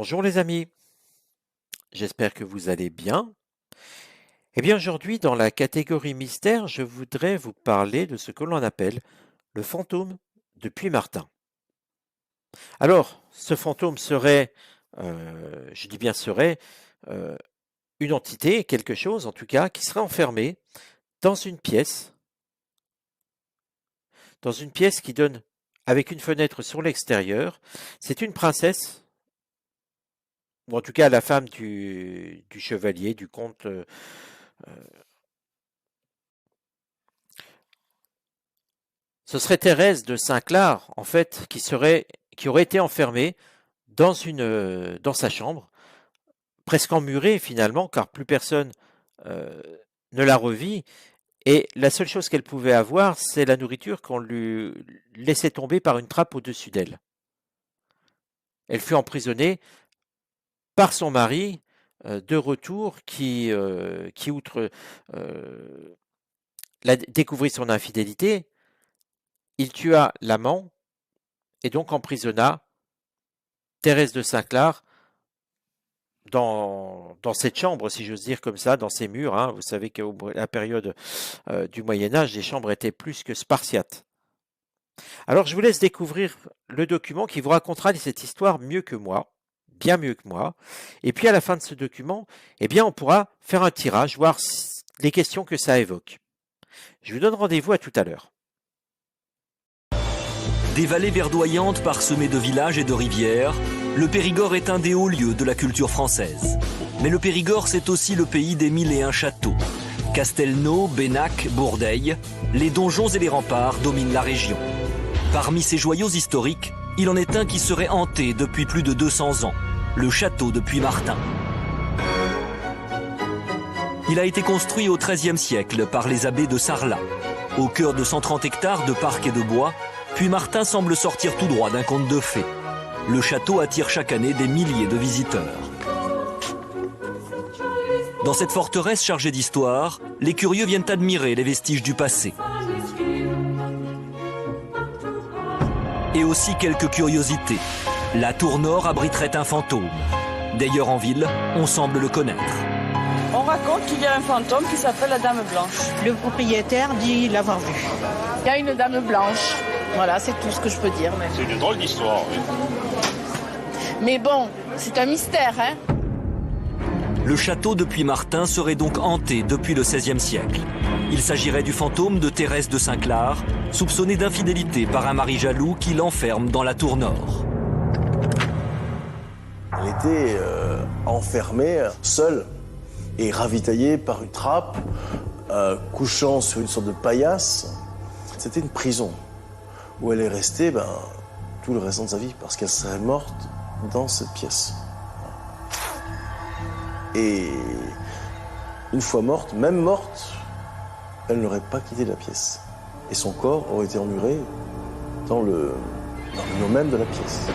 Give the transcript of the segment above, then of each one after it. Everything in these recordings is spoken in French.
Bonjour les amis, j'espère que vous allez bien. Eh bien aujourd'hui, dans la catégorie mystère, je voudrais vous parler de ce que l'on appelle le fantôme de Puy-Martin. Alors, ce fantôme serait, je dis bien serait, euh, une entité, quelque chose en tout cas, qui serait enfermé dans dans une pièce qui donne avec une fenêtre sur l'extérieur. C'est une princesse, ou en tout cas la femme du chevalier, du comte. Ce serait Thérèse de Saint-Clar, en fait, qui aurait été enfermée dans sa chambre, presque emmurée finalement, car plus personne euh, ne la revit. Et la seule chose qu'elle pouvait avoir, c'est la nourriture qu'on lui laissait tomber par une trappe au-dessus d'elle. Elle fut emprisonnée par son mari de retour qui outre découvrit son infidélité, il tua l'amant et donc emprisonna Thérèse de Saint-Clar dans cette chambre, si j'ose dire comme ça, dans ces murs. Hein. Vous savez qu'à la période du Moyen Âge, les chambres étaient plus que spartiates. Alors je vous laisse découvrir le document qui vous racontera cette histoire mieux que moi, bien mieux que moi. Et puis à la fin de ce document, eh bien on pourra faire un tirage, voir les questions que ça évoque. Je vous donne rendez-vous à tout à l'heure. Des vallées verdoyantes parsemées de villages et de rivières, le Périgord est un des hauts lieux de la culture française. Mais le Périgord, c'est aussi le pays des 1001 châteaux. Castelnau, Bénac, Bourdeil, les donjons et les remparts dominent la région. Parmi ces joyaux historiques, il en est un qui serait hanté depuis plus de 200 ans, le château de Puy-Martin. Il a été construit au XIIIe siècle par les abbés de Sarlat. Au cœur de 130 hectares de parcs et de bois, Puy-Martin semble sortir tout droit d'un conte de fées. Le château attire chaque année des milliers de visiteurs. Dans cette forteresse chargée d'histoire, les curieux viennent admirer les vestiges du passé. Et aussi quelques curiosités. La tour nord abriterait un fantôme. D'ailleurs en ville, on semble le connaître. On raconte qu'il y a un fantôme qui s'appelle la Dame Blanche. Le propriétaire dit l'avoir vu. Il y a une Dame Blanche. Voilà, c'est tout ce que je peux dire. C'est une drôle d'histoire, oui. Mais bon, c'est un mystère, hein. Le château de Puy-Martin serait donc hanté depuis le XVIe siècle. Il s'agirait du fantôme de Thérèse de Saint-Clar, soupçonnée d'infidélité par un mari jaloux qui l'enferme dans la tour nord. Elle était enfermée, seule, et ravitaillée par une trappe, couchant sur une sorte de paillasse. C'était une prison où elle est restée tout le restant de sa vie, parce qu'elle serait morte dans cette pièce. Et une fois morte, même morte, elle n'aurait pas quitté la pièce. Et son corps aurait été emmuré dans le nom même de la pièce.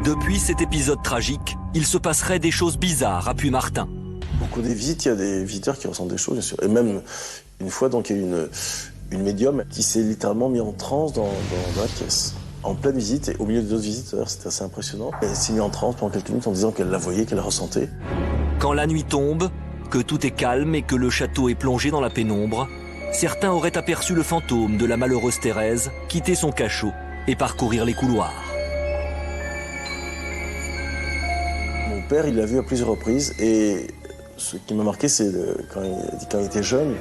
Depuis cet épisode tragique, il se passerait des choses bizarres à Puy-Martin. Au cours des visites, il y a des visiteurs qui ressentent des choses, bien sûr. Et même une fois, donc, il y a eu une médium qui s'est littéralement mise en transe dans la pièce. En pleine visite, et au milieu d'autres visiteurs, c'était assez impressionnant. Elle s'est mise en transe pendant quelques minutes en disant qu'elle la voyait, qu'elle la ressentait. Quand la nuit tombe, que tout est calme et que le château est plongé dans la pénombre, certains auraient aperçu le fantôme de la malheureuse Thérèse quitter son cachot et parcourir les couloirs. Mon père, il l'a vu à plusieurs reprises, et ce qui m'a marqué, c'est quand il était jeune,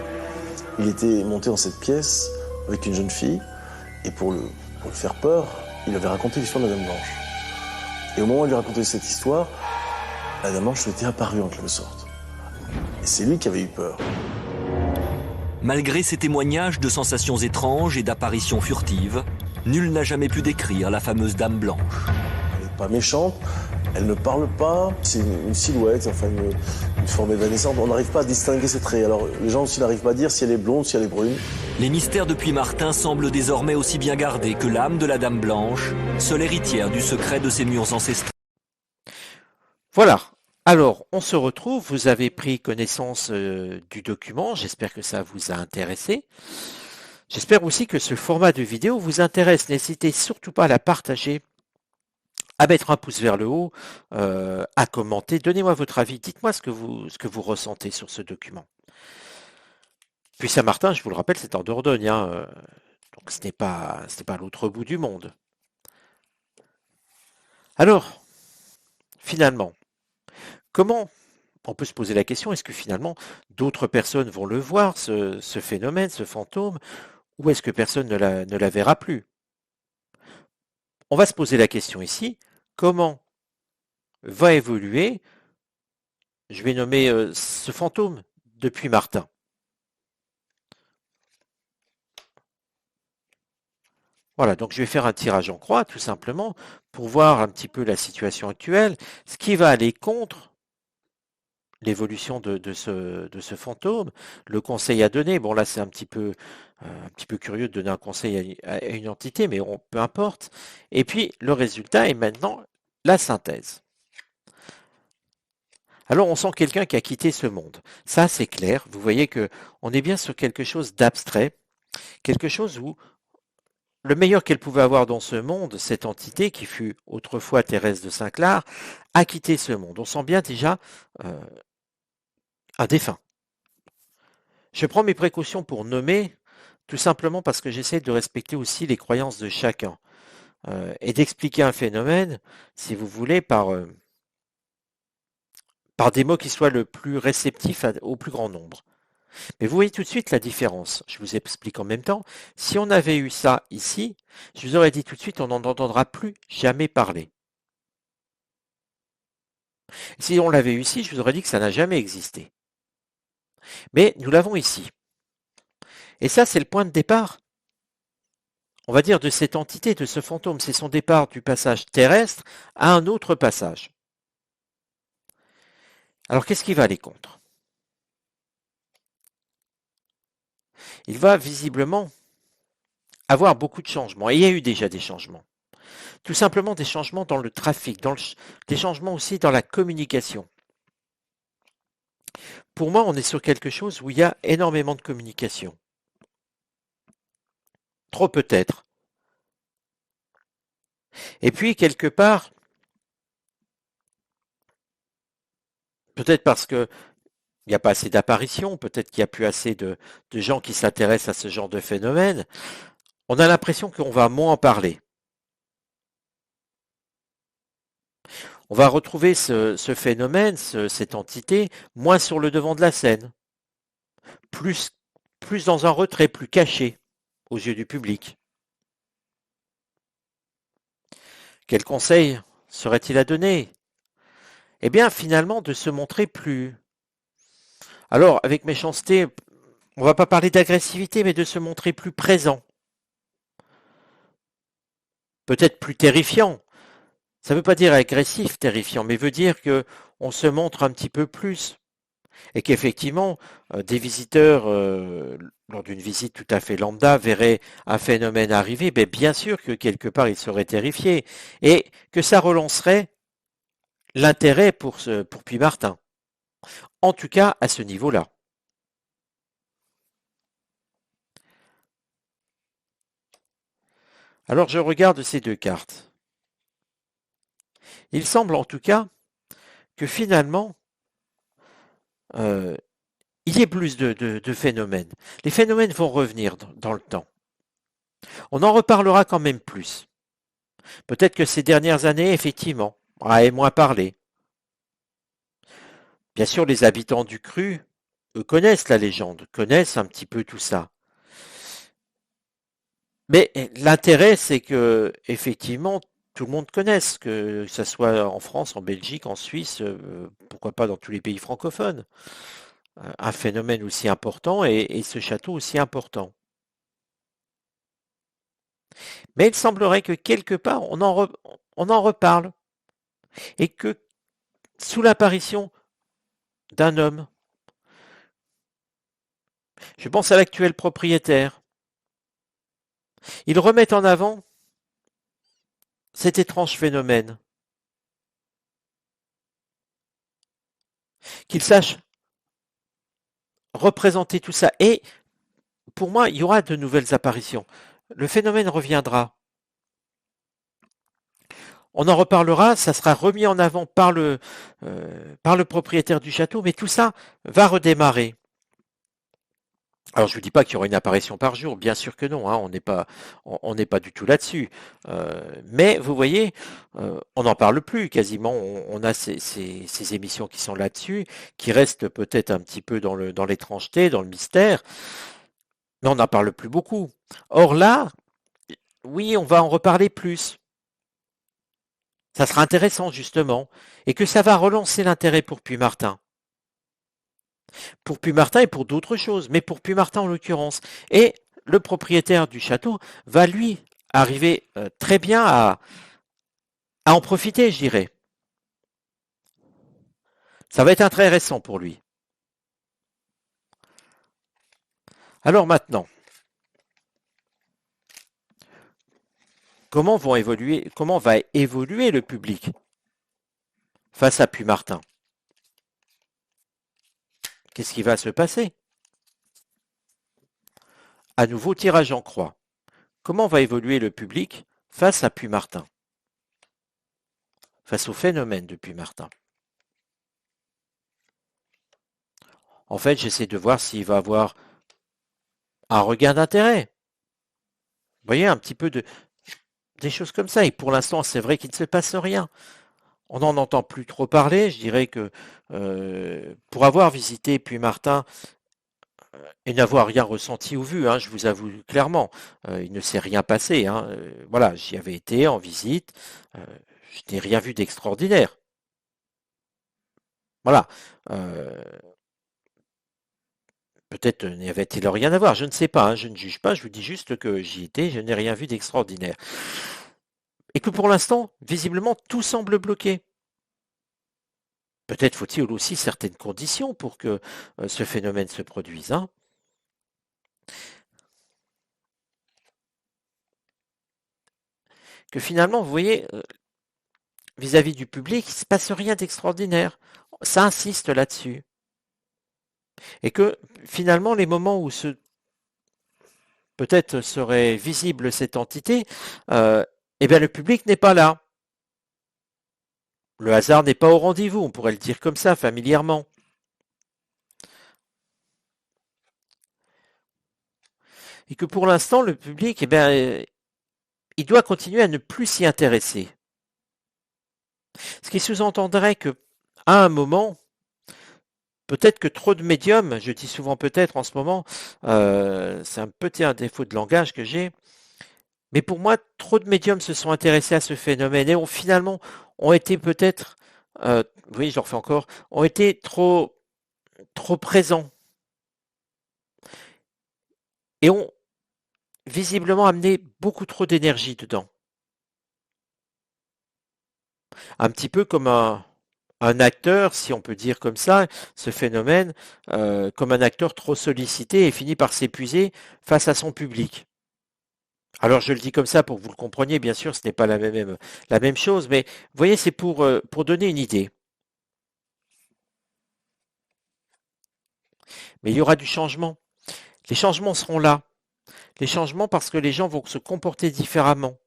il était monté dans cette pièce avec une jeune fille, et pour lui faire peur, il avait raconté l'histoire de la Dame Blanche. Et au moment où il lui racontait cette histoire, la Dame Blanche était apparue en quelque sorte. Et c'est lui qui avait eu peur. Malgré ces témoignages de sensations étranges et d'apparitions furtives, nul n'a jamais pu décrire la fameuse Dame Blanche. Elle n'est pas méchante, elle ne parle pas, c'est une silhouette, enfin une forme évanescente. On n'arrive pas à distinguer ses traits. Alors les gens aussi n'arrivent pas à dire si elle est blonde, si elle est brune. Les mystères de Puy-Martin semblent désormais aussi bien gardés que l'âme de la Dame Blanche, seule héritière du secret de ses murs ancestraux. Voilà. Alors, on se retrouve. Vous avez pris connaissance du document. J'espère que ça vous a intéressé. J'espère aussi que ce format de vidéo vous intéresse. N'hésitez surtout pas à la partager à mettre un pouce vers le haut, à commenter. Donnez-moi votre avis. Dites-moi ce que vous ressentez sur ce document. Puis Saint-Martin, je vous le rappelle, c'est en Dordogne, hein, donc ce n'est pas à l'autre bout du monde. Alors, finalement, comment on peut se poser la question, est-ce que finalement d'autres personnes vont le voir, ce phénomène, ce fantôme, ou est-ce que personne ne la verra plus? On va se poser la question ici, comment va évoluer, je vais nommer ce fantôme depuis Martin. Voilà, donc je vais faire un tirage en croix, tout simplement, pour voir un petit peu la situation actuelle, ce qui va aller contre l'évolution de ce fantôme, le conseil à donner. Bon, là, c'est un petit peu curieux de donner un conseil à une entité, mais peu importe. Et puis, le résultat est maintenant la synthèse. Alors, on sent quelqu'un qui a quitté ce monde. Ça, c'est clair. Vous voyez que on est bien sur quelque chose d'abstrait, quelque chose où le meilleur qu'elle pouvait avoir dans ce monde, cette entité qui fut autrefois Thérèse de Saint-Clar, a quitté ce monde. On sent bien déjà un défunt. Je prends mes précautions pour nommer, tout simplement parce que j'essaie de respecter aussi les croyances de chacun et d'expliquer un phénomène, si vous voulez, par des mots qui soient le plus réceptifs au plus grand nombre. Mais vous voyez tout de suite la différence. Je vous explique en même temps. Si on avait eu ça ici, je vous aurais dit tout de suite, on n'en entendra plus jamais parler. Si on l'avait eu ici, je vous aurais dit que ça n'a jamais existé. Mais nous l'avons ici. Et ça, c'est le point de départ, on va dire, de cette entité, de ce fantôme. C'est son départ du passage terrestre à un autre passage. Alors, qu'est-ce qui va aller contre? Il va visiblement avoir beaucoup de changements. Et il y a eu déjà des changements. Tout simplement des changements dans le trafic, des changements aussi dans la communication. Pour moi, on est sur quelque chose où il y a énormément de communication. Trop peut-être. Et puis, quelque part, peut-être parce que il n'y a pas assez d'apparitions, peut-être qu'il n'y a plus assez de gens qui s'intéressent à ce genre de phénomène, on a l'impression qu'on va moins en parler. On va retrouver ce phénomène, cette entité, moins sur le devant de la scène, plus dans un retrait, plus caché aux yeux du public. Quel conseil serait-il à donner? Eh bien, finalement, de se montrer plus... Alors, avec méchanceté, on ne va pas parler d'agressivité, mais de se montrer plus présent. Peut-être plus terrifiant. Ça ne veut pas dire agressif, terrifiant, mais veut dire que on se montre un petit peu plus. Et qu'effectivement, des visiteurs, lors d'une visite tout à fait lambda, verraient un phénomène arriver, ben bien sûr que quelque part ils seraient terrifiés. Et que ça relancerait l'intérêt pour Puy-Martin. En tout cas, à ce niveau-là. Alors je regarde ces deux cartes. Il semble en tout cas que finalement, il y ait plus de phénomènes. Les phénomènes vont revenir dans le temps. On en reparlera quand même plus. Peut-être que ces dernières années, effectivement, on a moins parlé. Bien sûr, les habitants du Cru, eux, connaissent la légende, connaissent un petit peu tout ça. Mais l'intérêt, c'est que, effectivement, tout le monde connaisse, que ce soit en France, en Belgique, en Suisse, pourquoi pas dans tous les pays francophones. Un phénomène aussi important et ce château aussi important. Mais il semblerait que quelque part, on en reparle. Et que sous l'apparition d'un homme, je pense à l'actuel propriétaire, il remet en avant cet étrange phénomène. Qu'il sache représenter tout ça. Et pour moi, il y aura de nouvelles apparitions. Le phénomène reviendra. On en reparlera, ça sera remis en avant par le propriétaire du château, mais tout ça va redémarrer. Alors je vous dis pas qu'il y aura une apparition par jour, bien sûr que non, hein, on n'est pas du tout là-dessus. Mais vous voyez, on n'en parle plus quasiment. On a ces émissions qui sont là-dessus, qui restent peut-être un petit peu dans l'étrangeté, dans le mystère, mais on n'en parle plus beaucoup. Or là, oui, on va en reparler plus. Ça sera intéressant justement, et que ça va relancer l'intérêt pour Puy-Martin. Pour Puy-Martin et pour d'autres choses, mais pour Puy-Martin en l'occurrence. Et le propriétaire du château va lui arriver très bien à en profiter, je dirais. Ça va être intéressant pour lui. Alors maintenant, comment va évoluer le public face à Puy-Martin? Qu'est-ce qui va se passer? À nouveau, tirage en croix. Comment va évoluer le public face à Puy-Martin? Face au phénomène de Puy-Martin. En fait, j'essaie de voir s'il va avoir un regain d'intérêt. Vous voyez, un petit peu des choses comme ça. Et pour l'instant, c'est vrai qu'il ne se passe rien. On n'en entend plus trop parler. Je dirais que pour avoir visité Puy-Martin et n'avoir rien ressenti ou vu, hein, je vous avoue clairement, il ne s'est rien passé. Hein, voilà, j'y avais été en visite. Je n'ai rien vu d'extraordinaire. Voilà. Peut-être n'y avait-il rien à voir, je ne sais pas, hein, je ne juge pas, je vous dis juste que j'y étais, je n'ai rien vu d'extraordinaire. Et que pour l'instant, visiblement, tout semble bloqué. Peut-être faut-il aussi certaines conditions pour que ce phénomène se produise. Hein. Que finalement, vous voyez, vis-à-vis du public, il ne se passe rien d'extraordinaire. Ça insiste là-dessus. Et que finalement, les moments où peut-être serait visible cette entité, eh bien le public n'est pas là. Le hasard n'est pas au rendez-vous, on pourrait le dire comme ça, familièrement. Et que pour l'instant, le public, eh bien, il doit continuer à ne plus s'y intéresser. Ce qui sous-entendrait que, à un moment, peut-être que trop de médiums, je dis souvent peut-être en ce moment, c'est un petit défaut de langage que j'ai, mais pour moi, trop de médiums se sont intéressés à ce phénomène et finalement ont été peut-être, oui, je le refais encore, ont été trop présents et ont visiblement amené beaucoup trop d'énergie dedans. Un petit peu comme un acteur, si on peut dire comme ça, ce phénomène, comme un acteur trop sollicité et finit par s'épuiser face à son public. Alors je le dis comme ça pour que vous le compreniez, bien sûr, ce n'est pas la même chose, mais vous voyez, c'est pour donner une idée. Mais il y aura du changement. Les changements seront là. Les changements parce que les gens vont se comporter différemment.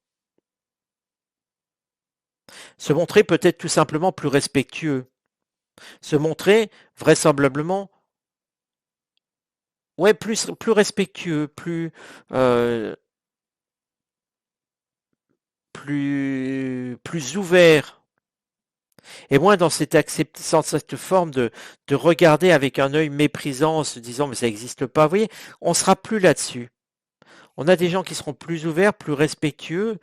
Se montrer peut-être tout simplement plus respectueux. Se montrer vraisemblablement ouais, plus respectueux, plus ouvert. Et moins dans cette forme de regarder avec un œil méprisant en se disant mais ça n'existe pas. Vous voyez, on ne sera plus là-dessus. On a des gens qui seront plus ouverts, plus respectueux.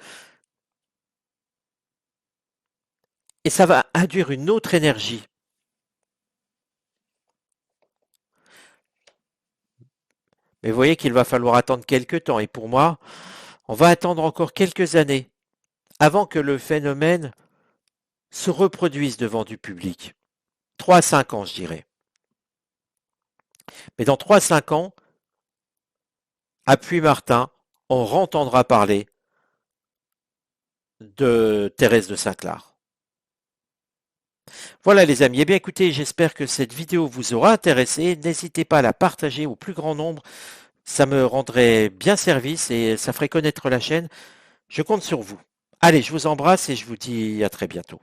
Et ça va induire une autre énergie. Mais vous voyez qu'il va falloir attendre quelques temps. Et pour moi, on va attendre encore quelques années avant que le phénomène se reproduise devant du public. 3 à 5 ans, je dirais. Mais dans 3 à 5 ans, à Puy-Martin, on entendra parler de Thérèse de Saint-Clar. Voilà les amis, eh bien écoutez, j'espère que cette vidéo vous aura intéressé. N'hésitez pas à la partager au plus grand nombre, ça me rendrait bien service et ça ferait connaître la chaîne. Je compte sur vous. Allez, je vous embrasse et je vous dis à très bientôt.